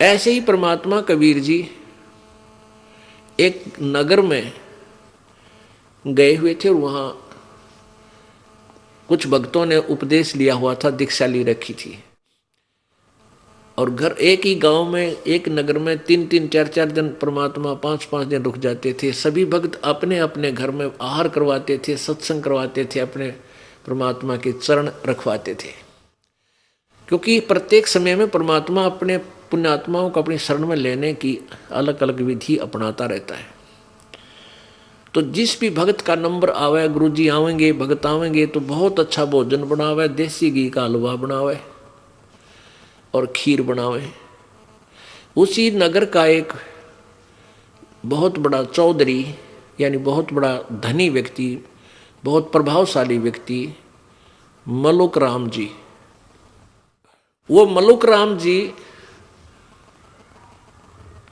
ऐसे ही परमात्मा कबीर जी एक नगर में गए हुए थे और वहां कुछ भक्तों ने उपदेश लिया हुआ था, दीक्षा ली रखी थी। और घर एक ही गांव में, एक नगर में 3-3 4-4 दिन परमात्मा 5-5 दिन रुक जाते थे। सभी भक्त अपने अपने घर में आहार करवाते थे, सत्संग करवाते थे, अपने परमात्मा के चरण रखवाते थे। क्योंकि प्रत्येक समय में परमात्मा अपने पुण्यात्माओं को अपनी शरण में लेने की अलग अलग विधि अपनाता रहता है। तो जिस भी भक्त का नंबर आवे, गुरुजी आवेंगे, भक्त आवेंगे तो बहुत अच्छा भोजन बनावे, देसी घी का हलवा बनावे और खीर बनावे। उसी नगर का एक बहुत बड़ा चौधरी, यानी बहुत बड़ा धनी व्यक्ति, बहुत प्रभावशाली व्यक्ति मलुक राम जी, वो मलुक राम जी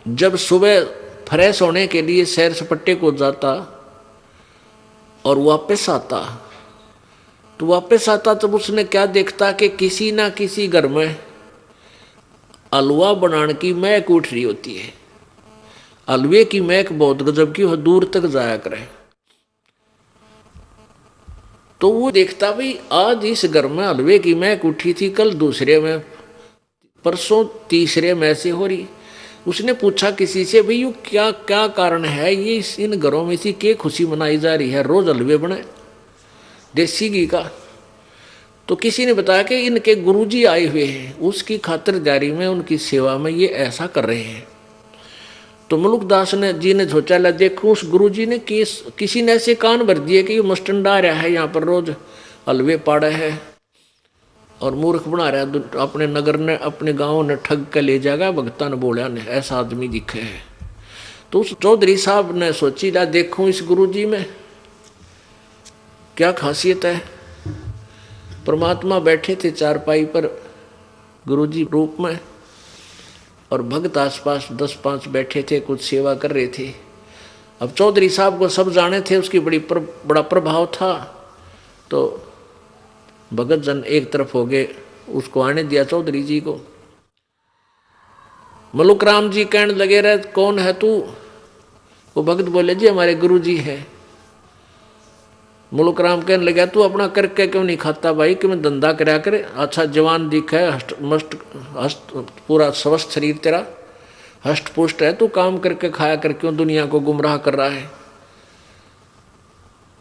जब सुबह फ्रेश होने के लिए सैर सपाटे को जाता और वापस आता, तो वापस आता तब उसने क्या देखता कि किसी ना किसी घर में हलवा बनाने की महक उठ रही होती है। हलवे की महक बहुत गजब की हो, दूर तक जाया करे। तो वो देखता भाई आज इस घर में हलवे की महक उठी थी, कल दूसरे में, परसों तीसरे में से हो रही। उसने पूछा किसी से, भाई ये क्या क्या कारण है, ये इन घरों में सी क्या खुशी मनाई जा रही है, रोज हलवे बने देसी घी का। तो किसी ने बताया कि इनके गुरुजी आए हुए हैं, उसकी खातिरदारी में, उनकी सेवा में ये ऐसा कर रहे हैं। तो मलुकदास ने जी ने सोचा, ला देखो उस गुरुजी ने किसी ने ऐसे कान भर दिए कि ये मस्टंडा रहा है, यहाँ पर रोज हलवे पाड़ा है और मूर्ख बना रहा है अपने नगर ने, अपने गांव ने ठग के ले जाएगा। भगता ने बोला ने ऐसा आदमी दिखे है। तो उस चौधरी साहब ने सोची, ला देखूं इस गुरुजी में क्या खासियत है। परमात्मा बैठे थे चारपाई पर गुरुजी रूप में और भक्त आसपास 10-5 बैठे थे, कुछ सेवा कर रहे थे। अब चौधरी साहब को सब जाने थे, उसकी बड़ा प्रभाव था। तो भगत जन एक तरफ हो गए, उसको आने दिया चौधरी जी को। मलुक राम जी कहने लगे, रहे कौन है तू? वो भगत बोले, जी हमारे गुरु जी है। मलुक राम कहने लगा, तू अपना करके क्यों नहीं खाता भाई, कि मैं धंधा करया करे, अच्छा जवान दिखा है, हस्त पूरा स्वस्थ शरीर तेरा, हष्ट पुष्ट है, तू काम करके खाया कर, क्यों दुनिया को गुमराह कर रहा है,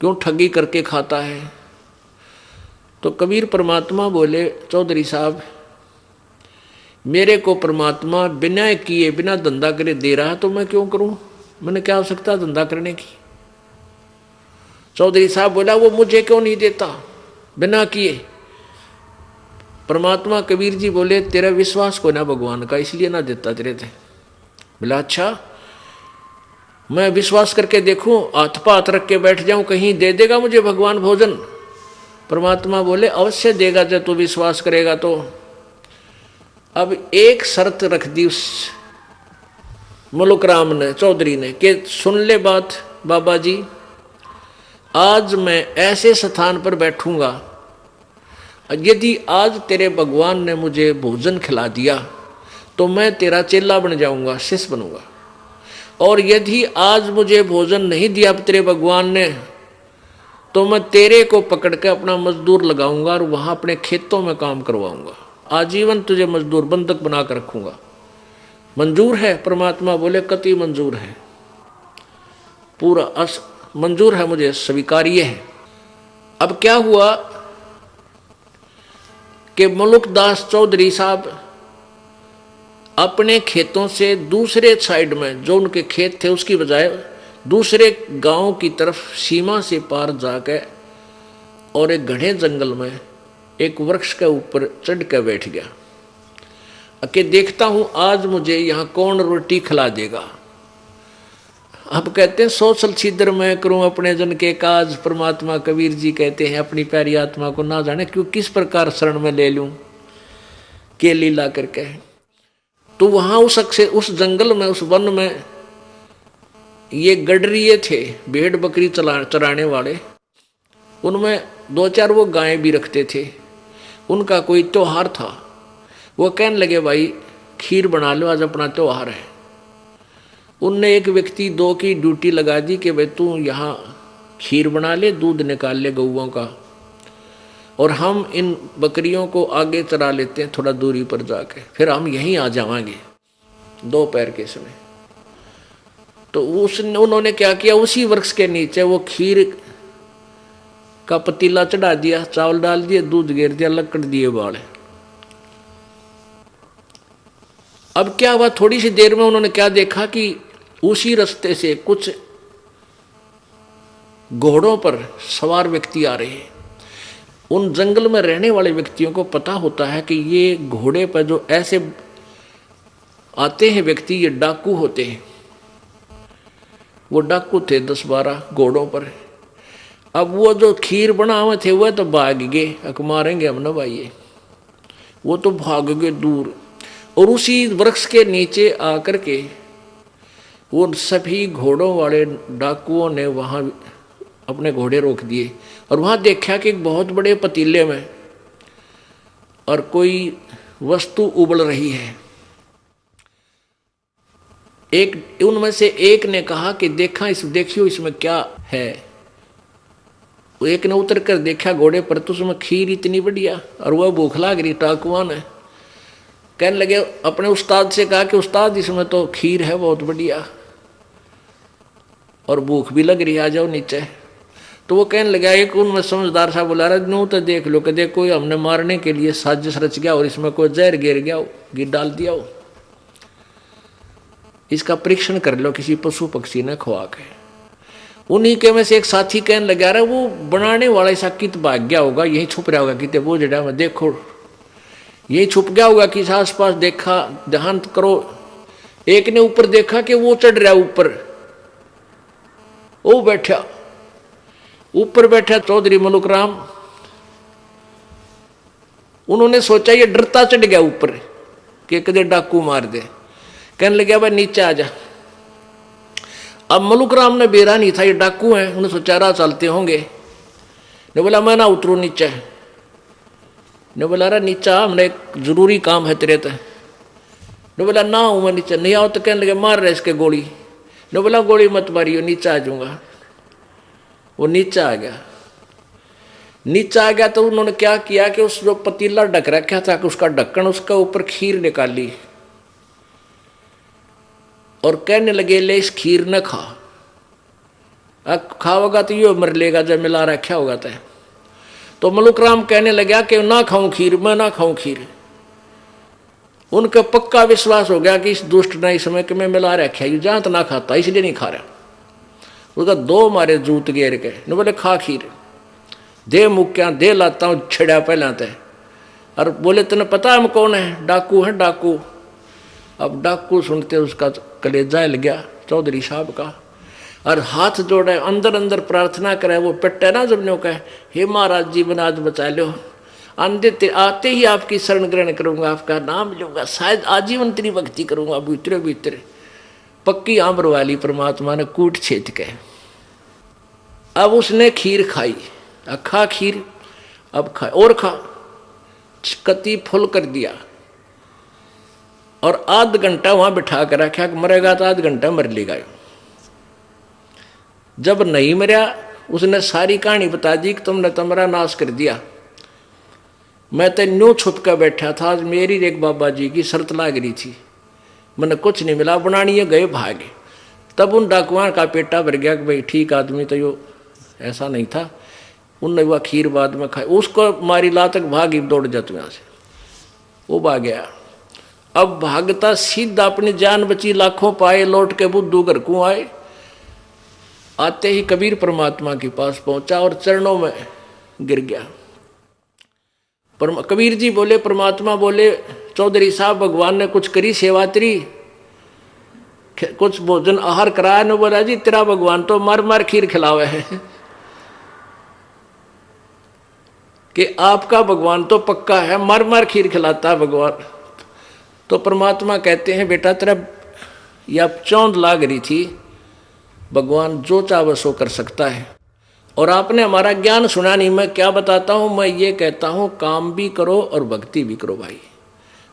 क्यों ठगी करके खाता है। तो कबीर परमात्मा बोले, चौधरी साहब मेरे को परमात्मा बिना किए बिना धंधा करे दे रहा है, तो मैं क्यों करूं, मैंने क्या आवश्यकता धंधा करने की। चौधरी साहब बोला, वो मुझे क्यों नहीं देता बिना किए। परमात्मा कबीर जी बोले, तेरा विश्वास को ना भगवान का, इसलिए ना देता तेरे थे। बोला अच्छा मैं विश्वास करके देखूं, हाथ पाथ रख के बैठ जाऊं, कहीं दे देगा मुझे भगवान भोजन। परमात्मा बोले, अवश्य देगा जब तू विश्वास करेगा तो। अब एक शर्त रख दी उस मलुक राम ने, चौधरी ने, कि सुन ले बात बाबा जी, आज मैं ऐसे स्थान पर बैठूंगा, यदि आज तेरे भगवान ने मुझे भोजन खिला दिया तो मैं तेरा चेला बन जाऊंगा, शिष्य बनूंगा। और यदि आज मुझे भोजन नहीं दिया तेरे भगवान ने, तो मैं तेरे को पकड़ के अपना मजदूर लगाऊंगा और वहां अपने खेतों में काम करवाऊंगा, आजीवन तुझे मजदूर बंधक बना कर रखूंगा। मंजूर है? परमात्मा बोले, कति मंजूर है, पूरा मंजूर है, मुझे स्वीकार्य है। अब क्या हुआ कि मलुकदास चौधरी साहब अपने खेतों से दूसरे साइड में, जो उनके खेत थे उसकी बजाय दूसरे गांव की तरफ सीमा से पार जाकर और एक घने जंगल में एक वृक्ष के ऊपर चढ़ कर बैठ गया। कि देखता हूं आज मुझे यहां कौन रोटी खिला देगा। अब कहते हैं, सोशल छिद्र मैं करूं अपने जन के काज। परमात्मा कबीर जी कहते हैं, अपनी प्यारी आत्मा को ना जाने क्यों किस प्रकार शरण में ले लूं, के लीला करके। तो वहां उस जंगल में, उस वन में ये गडरिये थे, भेड़ बकरी चराने वाले। उनमें 2-4 वो गायें भी रखते थे। उनका कोई त्योहार था। वो कहने लगे, भाई खीर बना लो, आज अपना त्योहार है। उनने एक व्यक्ति दो की ड्यूटी लगा दी कि भाई तू यहाँ खीर बना ले, दूध निकाल ले गौओं का, और हम इन बकरियों को आगे चरा लेते हैं थोड़ा दूरी पर जाके, फिर हम यहीं आ जाएंगे दोपहर के समय। तो उन्होंने क्या किया, उसी वृक्ष के नीचे वो खीर का पतीला चढ़ा दिया, चावल डाल दिए, दूध गिर दिया, लकड़ दिए बाल। अब क्या हुआ, थोड़ी सी देर में उन्होंने क्या देखा कि उसी रास्ते से कुछ घोड़ों पर सवार व्यक्ति आ रहे हैं। उन जंगल में रहने वाले व्यक्तियों को पता होता है कि ये घोड़े पर जो ऐसे आते हैं व्यक्ति, ये डाकू होते हैं। वो डाकू थे 10-12 घोड़ों पर। अब वो जो खीर बना हुए थे वह तो भाग गए, अक मारेंगे हम ना भाई, वो तो भाग गए दूर। और उसी वृक्ष के नीचे आकर के वो सभी घोड़ों वाले डाकुओं ने वहाँ अपने घोड़े रोक दिए, और वहाँ देखा कि एक बहुत बड़े पतीले में और कोई वस्तु उबल रही है। एक उनमें से एक ने कहा कि देखियो इसमें क्या है। एक ने उतर कर देखा घोड़े पर, तो उसमें खीर इतनी बढ़िया, और वह भूख लाग रही डाकुआ ने। कहने लगे, अपने उस्ताद से कहा कि उस्ताद इसमें तो खीर है बहुत बढ़िया और भूख भी लग रही है, आ जाओ नीचे। तो वो कहने लगा, एक उनमें समझदार सा बोला रहा, नू तो देख लो कि देखो हमने मारने के लिए साजिश रच गया और इसमें कोई जहर गिर गया हो, गिर डाल दिया हो, इसका परीक्षण कर लो किसी पशु पक्षी ने खुआ के। उन्हीं के में से एक साथी कहने लगा, रहा वो बनाने वाला ऐसा कित भाग गया होगा, यही छुप रहा होगा कितने वो जड़ा में, देखो यही छुप गया होगा किस आस पास, देखा ध्यान करो। एक ने ऊपर देखा कि वो चढ़ रहा ऊपर, वो बैठा ऊपर बैठा चौधरी मलुक राम। उन्होंने सोचा ये डरता चढ़ गया ऊपर कि कदे डाकू मार दे। कहने लगे, भाई नीचे आ जा। अब मलुक राम ने बेरा नहीं था ये डाकू हैं, उन्होंने सोचा रहा चलते होंगे। ने बोला मैं ना उतरू नीचे। ने बोला रहा नीचा, हमने एक जरूरी काम है तेरे ते। ने बोला ना हूं मैं नीचे, नहीं आओ तो कहने लगे मार रहे इसके गोली। ने बोला गोली मत मारियो, नीचे आ जाऊंगा। वो नीचे आ गया। नीचे आ गया तो उन्होंने क्या किया कि उस जो पतीला ढक रखा था कि उसका ढक्कन, उसका ऊपर खीर निकाली और कहने लगे, ले इस खीर न खा, अब खाओगा तो यो मर लेगा जब मिला रखा होगा तो मलुक राम कहने लगा कि ना खाऊं खीर, मैं ना खाऊं खीर। उनका पक्का विश्वास हो गया कि इस दुष्ट ने इस समय कि मैं मिला रखा है, जहां तो ना खाता इसलिए नहीं खा रहा। उसका दो मारे जूत गेर के, न बोले खा खीर, दे मुक्या दे लाता हूं छिड़ा पहला ते। और बोले तेने पता हम कौन है? डाकू है डाकू। अब डाकू सुनते उसका कलेजा हिल गया चौधरी साहब का, और हाथ जोड़े अंदर अंदर प्रार्थना करे। वो पिटे ना जब नो कहे, हे महाराज जीवन आज बचा लो, आते ही आपकी शरण ग्रहण करूंगा, आपका नाम लूंगा, शायद आजीवन तेरी भक्ति करूंगा। भीतरे भीतरे पक्की आंबर वाली परमात्मा ने कूट छेद के। अब उसने खीर खाई, खा खीर, अब खा और खा, कति फुल कर दिया और आध घंटा वहां बिठा कर रखा। मरेगा तो आध घंटा मर लेगा। जब नहीं मरा उसने सारी कहानी बता दी कि तुमने तुम्हारा नाश कर दिया, मैं तो न्यू छुप कर बैठा था, आज मेरी एक बाबा जी की शर्त लाग रही थी, मैंने कुछ नहीं मिला, बनानी गए भागे। तब उन डाकुओं का पेटा भर गया कि भाई ठीक आदमी तो यो ऐसा नहीं था। उनने वह खीर बाद में खाई, उसको मारी ला तक भागी दौड़ जाते यहाँ से, वो भाग गया। अब भागता सीधा अपनी जान बची, लाखों पाए, लौट के बुद्धू घर को आए। आते ही कबीर परमात्मा के पास पहुंचा और चरणों में गिर गया। कबीर जी बोले, परमात्मा बोले, चौधरी साहब भगवान ने कुछ करी सेवा तेरी, कुछ भोजन आहार कराया? न बोला जी तेरा भगवान तो मार मार खीर खिलावे है कि आपका भगवान तो पक्का है, मार मार खीर खिलाता है भगवान। तो परमात्मा कहते हैं, बेटा तेरा या चौंध लाग रही थी, भगवान जो चाहे सो कर सकता है। और आपने हमारा ज्ञान सुना नहीं, मैं क्या बताता हूं, मैं ये कहता हूं काम भी करो और भक्ति भी करो भाई।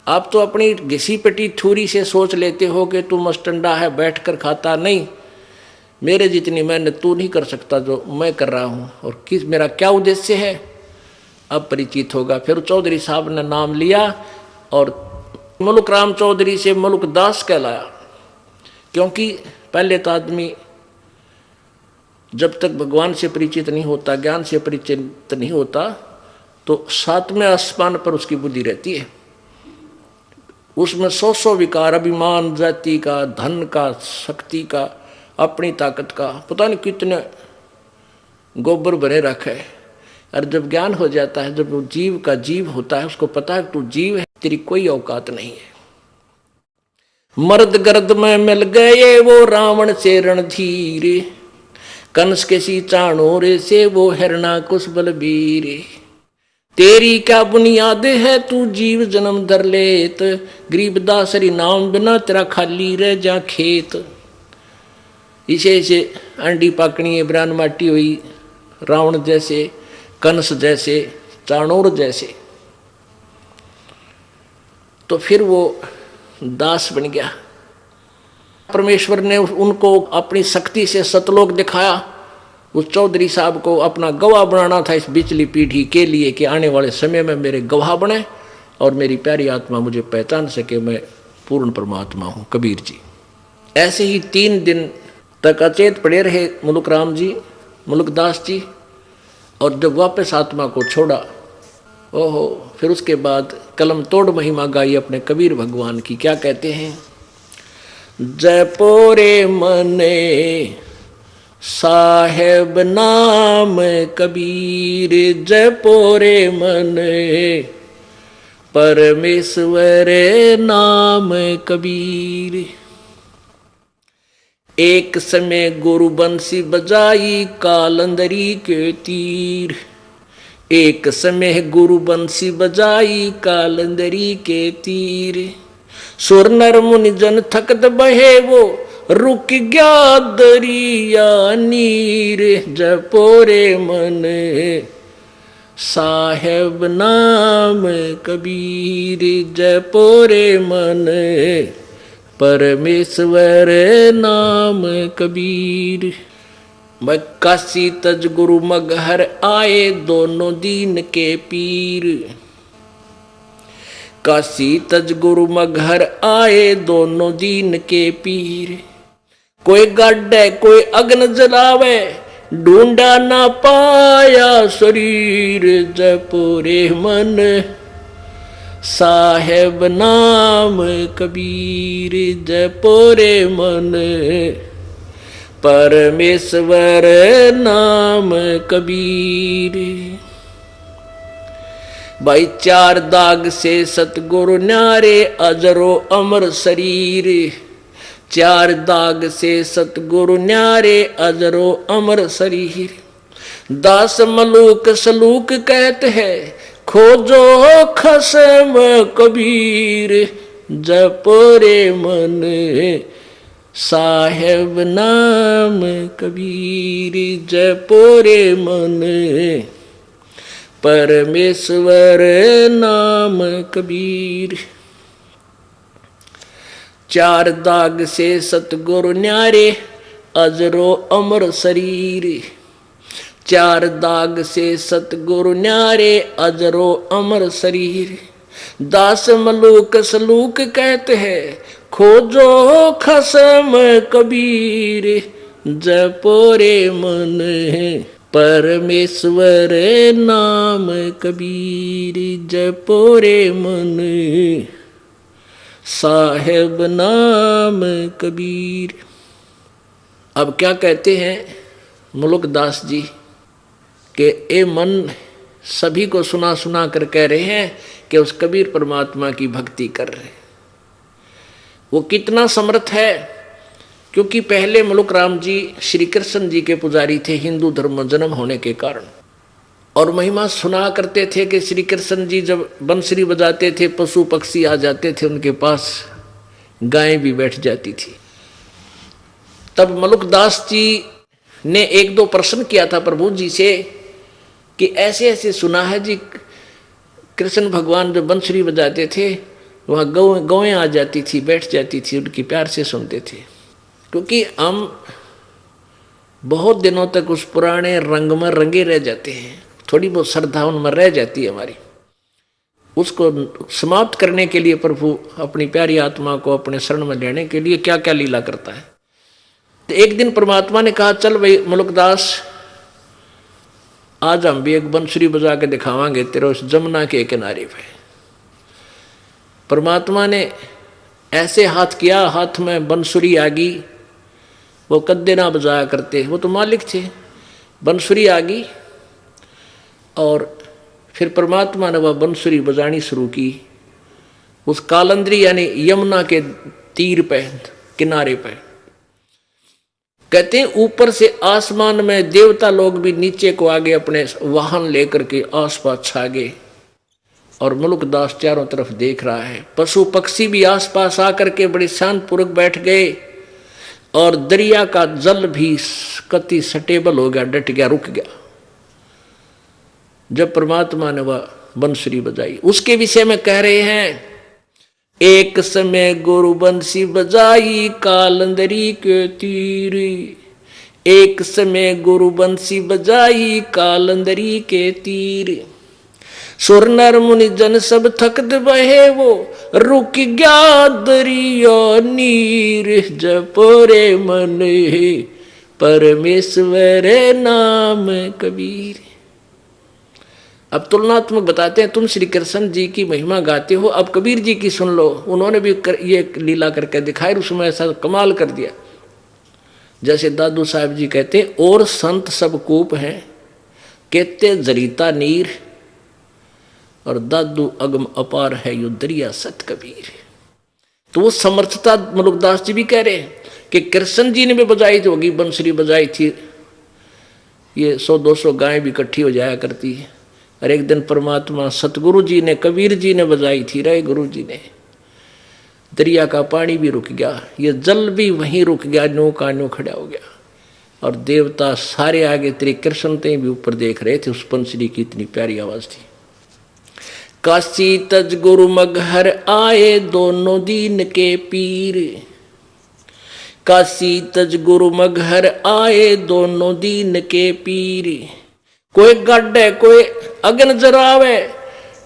आप तो अपनी घिसी पिटी थूरी से सोच लेते हो कि तू मस्टंडा है, बैठकर खाता नहीं, मेरे जितनी मेहनत तू नहीं कर सकता जो मैं कर रहा हूँ, और किस मेरा क्या उद्देश्य है अब परिचित होगा। फिर चौधरी साहब ने नाम लिया और मुल्क राम चौधरी से मुल्क दास कहलाया, क्योंकि पहले तो आदमी जब तक भगवान से परिचित नहीं होता, ज्ञान से परिचित नहीं होता, तो सातवें आसमान पर उसकी बुद्धि रहती है। उसमें सौ विकार, अभिमान, जाति का, धन का, शक्ति का, अपनी ताकत का, पता नहीं कितने गोबर भरे रखे। और जब ज्ञान हो जाता है, जब वो जीव का जीव होता है, उसको पता है तू जीव है, तेरी कोई औकात नहीं है। मर्द गर्द में मिल गए वो रावण से रणधीर, कंस के सी चाणोरे से वो हिरणाकुश बलबीर। तेरी क्या बुनियाद है तू जीव जन्म धर लेत, गरीबदासरी नाम बिना तेरा खाली रह जा खेत। इसे इसे अंडी पाकनी ब्रान माटी हुई, रावण जैसे, कंस जैसे, चाणोर जैसे। तो फिर वो दास बन गया। परमेश्वर ने उनको अपनी शक्ति से सतलोक दिखाया। उस चौधरी साहब को अपना गवाह बनाना था इस बिचली पीढ़ी के लिए, कि आने वाले समय में मेरे गवाह बने और मेरी प्यारी आत्मा मुझे पहचान सके, मैं पूर्ण परमात्मा हूँ। कबीर जी ऐसे ही 3 दिन तक अचेत पड़े रहे मुल्क राम जी, मुल्कदास जी, और जब वापस आत्मा को छोड़ा, ओहो, फिर उसके बाद कलम तोड़ महिमा गाई अपने कबीर भगवान की। क्या कहते हैं? जयपोरे मने साहेब नाम कबीर, जयपोरे मने परमेश्वर नाम कबीर। एक समय गुरु बंसी बजाई कालंदरी के तीर, एक समय गुरु बंसी बजाई कालंदरी के तीर। सुर नर मुनि जन थकत बहे वो रुक गया दरिया नीर, जपोरे मन साहेब नाम कबीर, जपोरे मन परमेश्वर नाम कबीर। मैं काशी तज गुरु मगहर आए दोनों दीन के पीर, काशी तज गुरु मगहर आए दोनों दीन के पीर। कोई गाड्डे कोई अग्न जलावे, ढूंढा ना पाया शरीर, जयपुरे मन साहेब नाम कबीर, जयपुरे मन परमेश्वर नाम कबीर। भाई 4 दाग से सतगुरु न्यारे अजरो अमर शरीर, 4 दाग से सतगुरु न्यारे अजरो अमर शरीर। दास मलूक सलूक कहते हैं खोजो खसम कबीर, जपोरे मन साहेब नाम कबीर, जपोरे मन परमेश्वर नाम कबीर। 4 दाग से सतगुरु न्यारे अजरो अमर शरीर, 4 दाग से सतगुरु न्यारे अजरो अमर शरीर। दास मलूक सलूक कहते हैं खोजो खसम कबीर, जपोरे मन परमेश्वर नाम कबीर, जपोरे मन साहेब नाम कबीर। अब क्या कहते हैं मुल्कदास जी कि ए मन सभी को सुना सुना कर कह रहे हैं कि उस कबीर परमात्मा की भक्ति कर रहे। वो कितना समर्थ है, क्योंकि पहले मुल्क राम जी श्री कृष्ण जी के पुजारी थे हिंदू धर्म में जन्म होने के कारण, और महिमा सुना करते थे कि श्री कृष्ण जी जब बंसरी बजाते थे पशु पक्षी आ जाते थे उनके पास, गायें भी बैठ जाती थी। तब मुल्कदास जी ने 1-2 प्रश्न किया था प्रभु जी से कि ऐसे ऐसे सुना है जी कृष्ण भगवान जब बंसरी बजाते थे वहाँ गौएं आ जाती थी, बैठ जाती थी, उनकी प्यार से सुनते थे। क्योंकि हम बहुत दिनों तक उस पुराने रंग में रंगे रह जाते हैं, थोड़ी बहुत श्रद्धा उनमें रह जाती है हमारी। उसको समाप्त करने के लिए प्रभु अपनी प्यारी आत्मा को अपने शरण में लेने के लिए क्या क्या लीला करता है। तो एक दिन परमात्मा ने कहा, चल भाई मुलुकदास, आज हम भी एक बंसुरी बजा के दिखावांगे तेरे उस जमुना के किनारे पे। परमात्मा ने ऐसे हाथ किया, हाथ में बंसुरी आ गई। वो कद्दे ना बजाया करते, वो तो मालिक थे। बंसुरी आ गई और फिर परमात्मा ने वह बंसुरी बजानी शुरू की उस कालंदरी यानी यमुना के तीर पे, किनारे पे। कहते हैं ऊपर से आसमान में देवता लोग भी नीचे को आगे अपने वाहन लेकर के आसपास छा गए और मुलुकदास चारों तरफ देख रहा है। पशु पक्षी भी आसपास आकर के बड़े शांतपूर्वक बैठ गए और दरिया का जल भी कति स्टेबल हो गया, डट गया, रुक गया जब परमात्मा ने वह बंसुरी बजाई। उसके विषय में कह रहे हैं, एक समय गुरु बंसी बजाई कालंदरी के तीर, एक समय गुरु बंसी बजाई कालंदरी के तीर, सुर नर मुनि जन सब थकत बहे वो, रुक गया दरिया नीर, जपोरे मन परमेश्वर नाम कबीर। अब तुलनात्मक बताते हैं, तुम श्री कृष्ण जी की महिमा गाते हो, अब कबीर जी की सुन लो। उन्होंने भी ये लीला करके दिखाई, उसमें ऐसा कमाल कर दिया। जैसे दादू साहब जी कहते हैं, और संत सब कूप हैं कहते जरीता नीर, और दादू अगम अपार है यो दरिया सत कबीर। तो वो समर्थता मुलुकदास जी भी कह रहे हैं कि कृष्ण जी ने भी बजाई थी, होगी बंसुरी बजाई थी, ये 100-200 गायें भी इकट्ठी हो जाया करती है। और एक दिन परमात्मा सतगुरु जी ने, कबीर जी ने बजाई थी, राय गुरु जी ने। दरिया का पानी भी रुक गया, ये जल भी वहीं रुक गया, न्यू का न्यू खड़ा हो गया। और देवता सारे आगे तेरे कृष्ण ते भी ऊपर देख रहे थे, उस बंसुरी की इतनी प्यारी आवाज थी। काशी तज गुरु मगहर आए दोनों दीन के पीर, काशी तज गुरु मगहर आए दोनों दीन के पीर, कोई गड्ढे कोई अग्न जरावे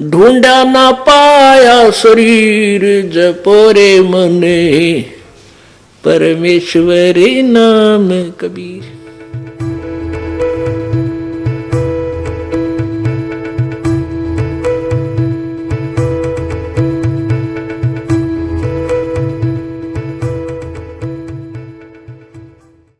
ढूंढा ना पाया शरीर, जपोरे मने परमेश्वर नाम कबीर।